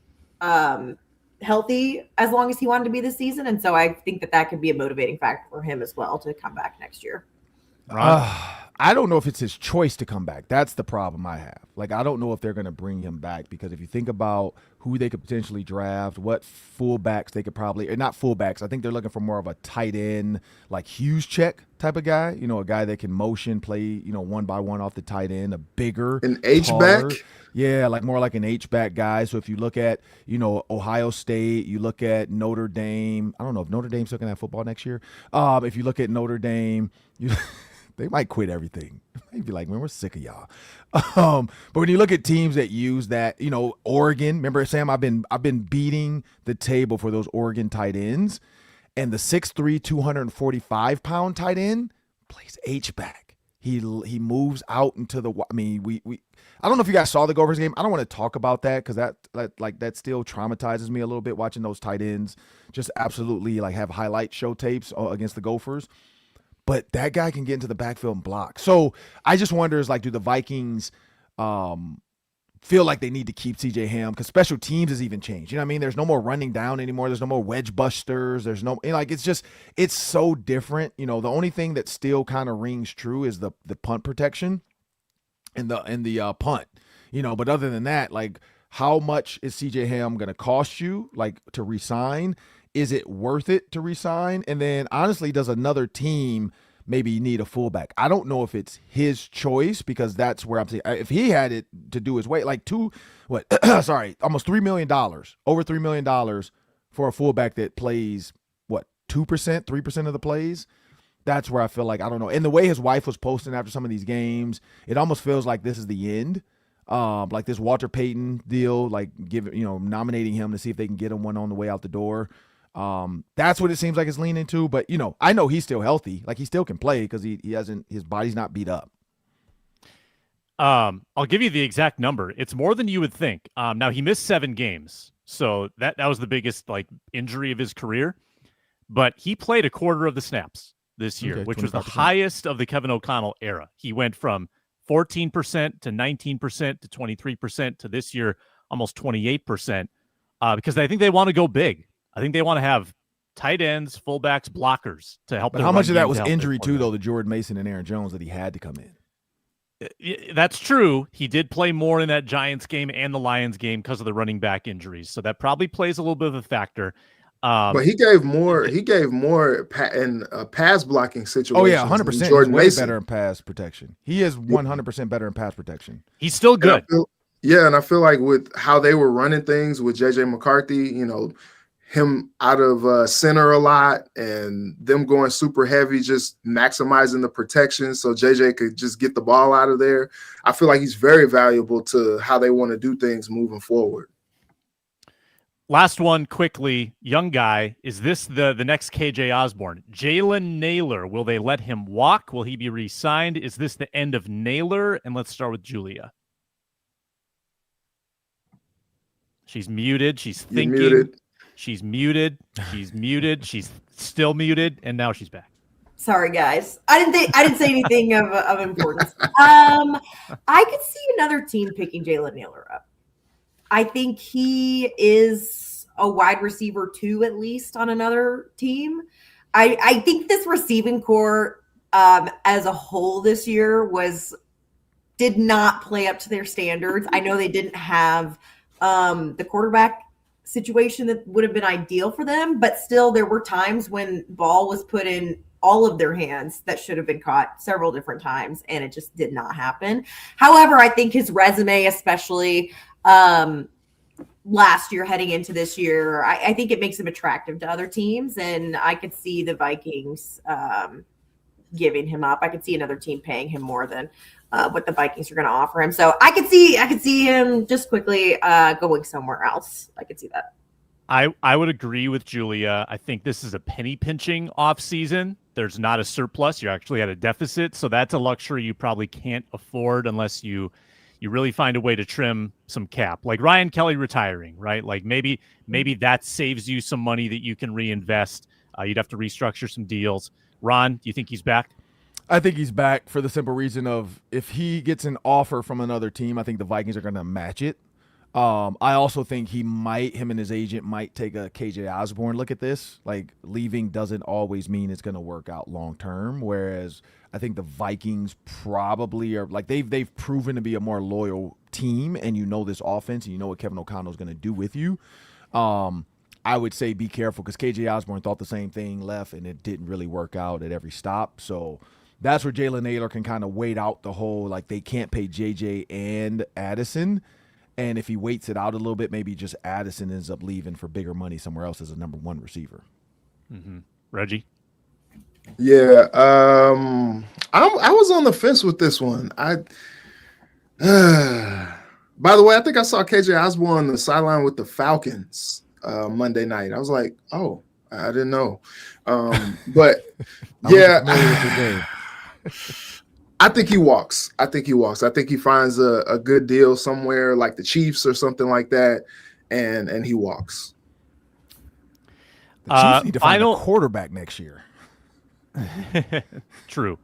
healthy as long as he wanted to be this season, and so I think that could be a motivating factor for him as well to come back next year. I don't know if it's his choice to come back. That's the problem I have. Like, I don't know if they're going to bring him back, because if you think about who they could potentially draft, what fullbacks they could probably – or not fullbacks. I think they're looking for more of a tight end, like Juszczyk type of guy, a guy that can motion, play, one by one off the tight end, a bigger – an H-back? Yeah, like more like an H-back guy. So if you look at, Ohio State, you look at Notre Dame – I don't know if Notre Dame's looking at football next year. If you look at Notre Dame, they might quit everything. They'd be like, man, we're sick of y'all. But when you look at teams that use that, Oregon, remember, Sam, I've been beating the table for those Oregon tight ends, and the 6'3", 245-pound tight end plays H-back. He moves out into the – I mean, we I don't know if you guys saw the Gophers game. I don't want to talk about that, because that still traumatizes me a little bit, watching those tight ends just absolutely have highlight show tapes against the Gophers. But that guy can get into the backfield and block. So I just wonder, do the Vikings feel like they need to keep C.J. Ham? Because special teams has even changed. You know what I mean? There's no more running down anymore. There's no more wedge busters. There's no it's so different. The only thing that still kind of rings true is the punt protection. in the punt, but other than that, like, how much is CJ Ham going to cost you, like, to resign? Is it worth it to resign? And then honestly, does another team maybe need a fullback? I don't know if it's his choice, because that's where I'm saying, if he had it to do his way, like almost $3 million, over $3 million for a fullback that plays 2%, 3% of the plays. That's where I feel like, I don't know. And the way his wife was posting after some of these games, it almost feels like this is the end. Like this Walter Payton deal, like nominating him to see if they can get him one on the way out the door. That's what it seems like it's leaning to. But I know he's still healthy. Like, he still can play because his body's not beat up. I'll give you the exact number. It's more than you would think. Now, he missed 7 games, so that was the biggest injury of his career. But he played a quarter of the snaps this year, which was the highest of the Kevin O'Connell era. He went from 14% to 19% to 23% to this year almost 28%, because I think they want to go big. I think they want to have tight ends, fullbacks, blockers to help. But how much of that was injury too, though, to Jordan Mason and Aaron Jones, that he had to come in? That's true. He did play more in that Giants game and the Lions game because of the running back injuries, so that probably plays a little bit of a factor. But he gave more in pass blocking situations. Oh yeah, 100%. Jordan He's way Mason. better in pass protection. He is 100% better in pass protection. He's still good. And I feel like with how they were running things with JJ McCarthy, him out of center a lot and them going super heavy, just maximizing the protection so JJ could just get the ball out of there. I feel like he's very valuable to how they want to do things moving forward. Last one quickly, young guy. Is this the next KJ Osborne? Jalen Naylor, will they let him walk? Will he be re-signed? Is this the end of Naylor? And let's start with Julia. She's muted. She's thinking. Muted. She's muted. She's muted. She's still muted. And now she's back. Sorry, guys. I didn't say anything of importance. I could see another team picking Jalen Naylor up. I think he is a wide receiver 2, at least, on another team. I think this receiving core as a whole this year did not play up to their standards. I know they didn't have the quarterback situation that would have been ideal for them, but still there were times when ball was put in all of their hands that should have been caught several different times, and it just did not happen. However, I think his resume, especially last year heading into this year, I think it makes him attractive to other teams, and I could see the Vikings giving him up. I could see another team paying him more than what the Vikings are going to offer him. So I could see him just quickly going somewhere else. I could see that. I would agree with Julia. I think this is a penny pinching off season. There's not a surplus. You're actually at a deficit. So that's a luxury you probably can't afford unless you really find a way to trim some cap, like Ryan Kelly retiring, right? Like maybe that saves you some money that you can reinvest. You'd have to restructure some deals. Ron, do you think he's back? I think he's back for the simple reason of, if he gets an offer from another team, I think the Vikings are going to match it. I also think him and his agent might take a KJ Osborne look at this. Like, leaving doesn't always mean it's going to work out long term. Whereas I think the Vikings probably are, like, they've proven to be a more loyal team, and this offense, and what Kevin O'Connell is going to do with you. I would say be careful, because KJ Osborne thought the same thing, left, and it didn't really work out at every stop. So that's where Jalen Naylor can kind of wait out the whole, like, they can't pay JJ and Addison. And if he waits it out a little bit, maybe just Addison ends up leaving for bigger money somewhere else as a number 1 receiver. Mm-hmm. Reggie? Yeah, I was on the fence with this one. By the way, I think I saw KJ Osborne on the sideline with the Falcons Monday night. I was like, oh, I didn't know. But yeah. I think he walks. I think he finds a good deal somewhere like the Chiefs or something like that, and he walks. The Chiefs need to find a quarterback next year. True.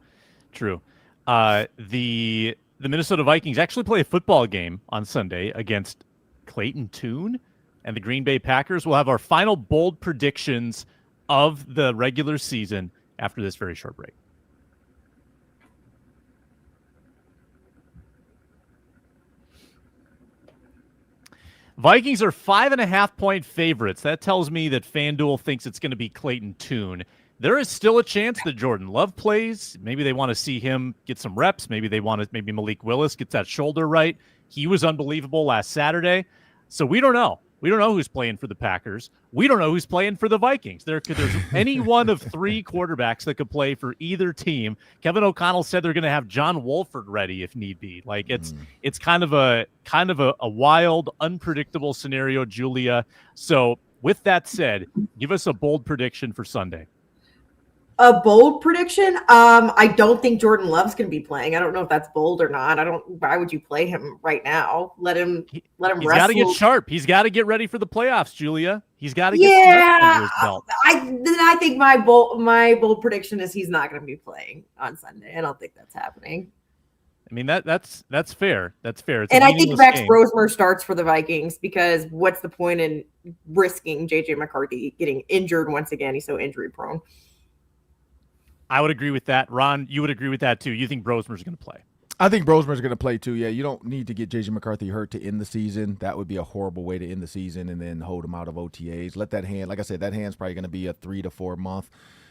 The Minnesota Vikings actually play a football game on Sunday against Clayton Tune and the Green Bay Packers. We'll have our final bold predictions of the regular season after this very short break. Vikings are 5.5-point favorites. That tells me that FanDuel thinks it's going to be Clayton Tune. There is still a chance that Jordan Love plays. Maybe they want to see him get some reps. Maybe maybe Malik Willis gets that shoulder right. He was unbelievable last Saturday. So we don't know. We don't know who's playing for the Packers. We don't know who's playing for the Vikings. There's any one of three quarterbacks that could play for either team. Kevin O'Connell said they're going to have John Wolford ready if need be. Like it's kind of a wild, unpredictable scenario, Julia. So with that said, give us a bold prediction for Sunday. A bold prediction? I don't think Jordan Love's going to be playing. I don't know if that's bold or not. Why would you play him right now? Let him He's wrestle. got to get sharp. He's got to get ready for the playoffs, Julia. He's got to get yeah. his belt. I think my bold prediction is he's not going to be playing on Sunday. I don't think that's happening. I mean that's fair. That's fair. It's and I think Max game. Brosmer starts for the Vikings because what's the point in risking JJ McCarthy getting injured once again? He's so injury prone. I would agree with that. Ron, you would agree with that too. You think Brosmer's going to play? I think Brosmer's going to play too. Yeah, you don't need to get J.J. McCarthy hurt to end the season. That would be a horrible way to end the season and then hold him out of OTAs. Let that hand, like I said, that hand's probably going to be a 3 to 4 month.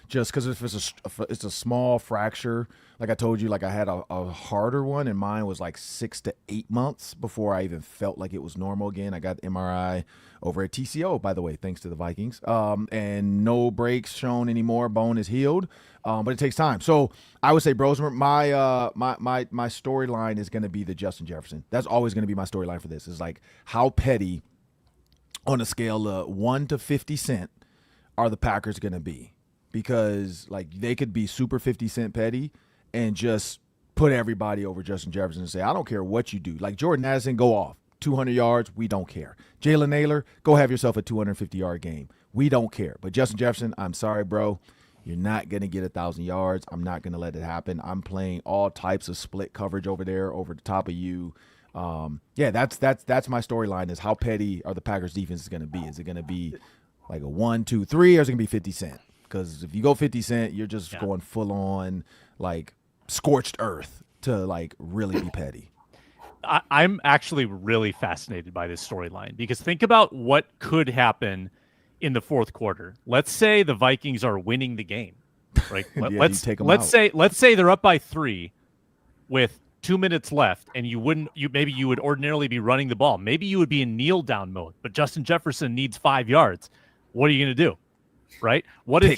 Just because if it's a small fracture, like I told you, like I had a harder one, and mine was like 6 to 8 months before I even felt like it was normal again. I got MRI over at TCO, by the way, thanks to the Vikings, and no breaks shown anymore. Bone is healed, but it takes time. So I would say Brosmer. My storyline is going to be the Justin Jefferson. That's always going to be my storyline for this. Is like how petty, on a scale of 1 to 50 cent, are the Packers going to be? Because like they could be super 50 cent petty and just put everybody over Justin Jefferson and say, I don't care what you do. Like Jordan Addison, go off. 200 yards, we don't care. Jalen Naylor, go have yourself a 250-yard game. We don't care. But Justin Jefferson, I'm sorry, bro. You're not going to get 1,000 yards. I'm not going to let it happen. I'm playing all types of split coverage over there, over the top of you. Yeah, that's my storyline is how petty are the Packers defense is going to be. Is it going to be like a 1, 2, 3, or is it going to be 50 cent? Because if you go 50 cent, you're just going full on like scorched earth to like really be petty. I'm actually really fascinated by this storyline because think about what could happen in the fourth quarter. Let's say the Vikings are winning the game, right? Yeah, let's say they're up by 3 with 2 minutes left, and you would ordinarily be running the ball. Maybe you would be in kneel down mode, but Justin Jefferson needs 5 yards. What are you going to do? Right? What if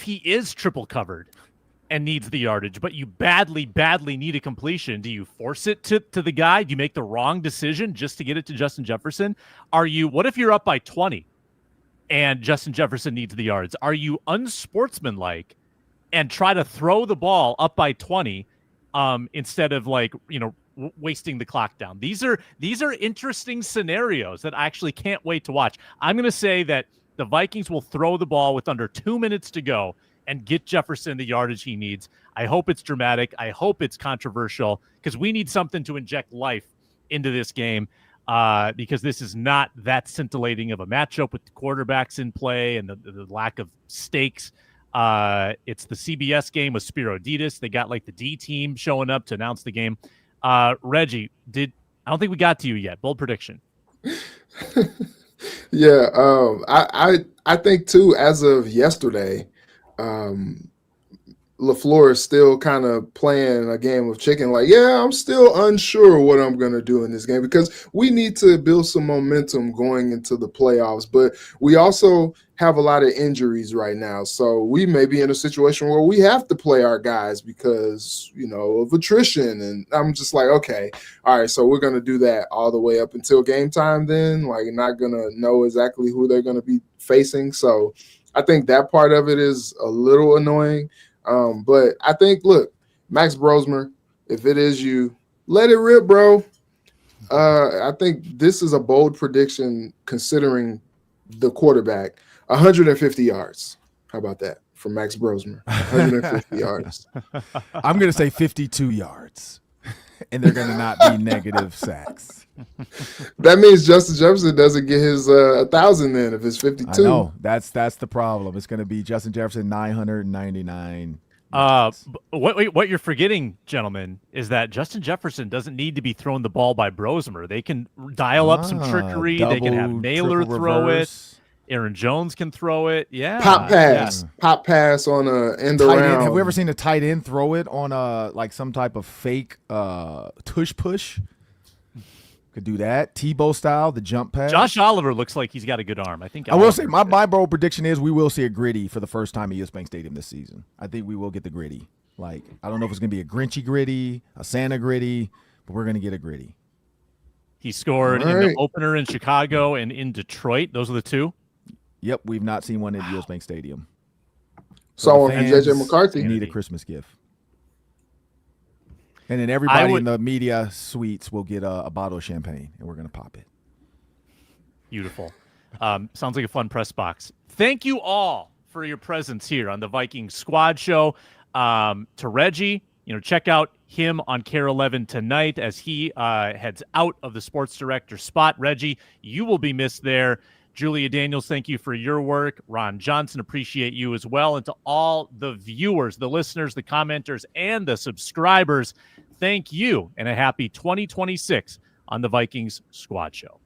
he is triple covered and needs the yardage, but you badly need a completion? Do you force it to the guy? Do you make the wrong decision just to get it to Justin Jefferson? What if you're up by 20 and Justin Jefferson needs the yards? Are you unsportsmanlike and try to throw the ball up by 20 instead of wasting the clock down? These are interesting scenarios that I actually can't wait to watch. I'm going to say that the Vikings will throw the ball with under 2 minutes to go and get Jefferson the yardage he needs. I hope it's dramatic. I hope it's controversial because we need something to inject life into this game because this is not that scintillating of a matchup with the quarterbacks in play and the lack of stakes. It's the CBS game with Spiro Ditas. They got like the D team showing up to announce the game. Reggie, I don't think we got to you yet. Bold prediction. Yeah, I think too. As of yesterday, LaFleur is still kind of playing a game of chicken. Like, yeah, I'm still unsure what I'm going to do in this game because we need to build some momentum going into the playoffs. But we also have a lot of injuries right now. So we may be in a situation where we have to play our guys because, of attrition. And I'm just like, okay, all right, so we're going to do that all the way up until game time then, like not going to know exactly who they're going to be facing. So I think that part of it is a little annoying. But I think, look, Max Brosmer, if it is you, let it rip, bro. I think this is a bold prediction considering the quarterback. 150 yards. How about that for Max Brosmer? 150 yards. I'm going to say 52 yards, and they're going to not be negative sacks. That means Justin Jefferson doesn't get his 1,000 then if it's 52. I know. That's the problem. It's going to be Justin Jefferson 999 What you're forgetting, gentlemen, is that Justin Jefferson doesn't need to be throwing the ball by Brosmer. They can dial up some trickery. They can have Naylor throw reverse. it. Aaron Jones can throw it. Yeah. Pop pass on a end Tight around. end. Have we ever seen a tight end throw it on like some type of fake tush push? Could do that. Tebow style, the jump pass. Josh Oliver looks like he's got a good arm. I think I will say my bold prediction is we will see a gritty for the first time at US Bank Stadium this season. I think we will get the gritty. Like, I don't know if it's going to be a Grinchy gritty, a Santa gritty, but we're going to get a gritty. He scored in the opener in Chicago and in Detroit. Those are the two. Yep, we've not seen one at US Bank Stadium. Saw one from JJ McCarthy. Need a Christmas gift. And then everybody in the media suites will get a bottle of champagne, and we're going to pop it. Beautiful. Sounds like a fun press box. Thank you all for your presence here on the Vikings Squad Show. To Reggie, check out him on Care 11 tonight as he heads out of the sports director spot. Reggie, you will be missed there. Julia Daniels, thank you for your work. Ron Johnson, appreciate you as well. And to all the viewers, the listeners, the commenters, and the subscribers, thank you, and a happy 2026 on the Vikings Squad Show.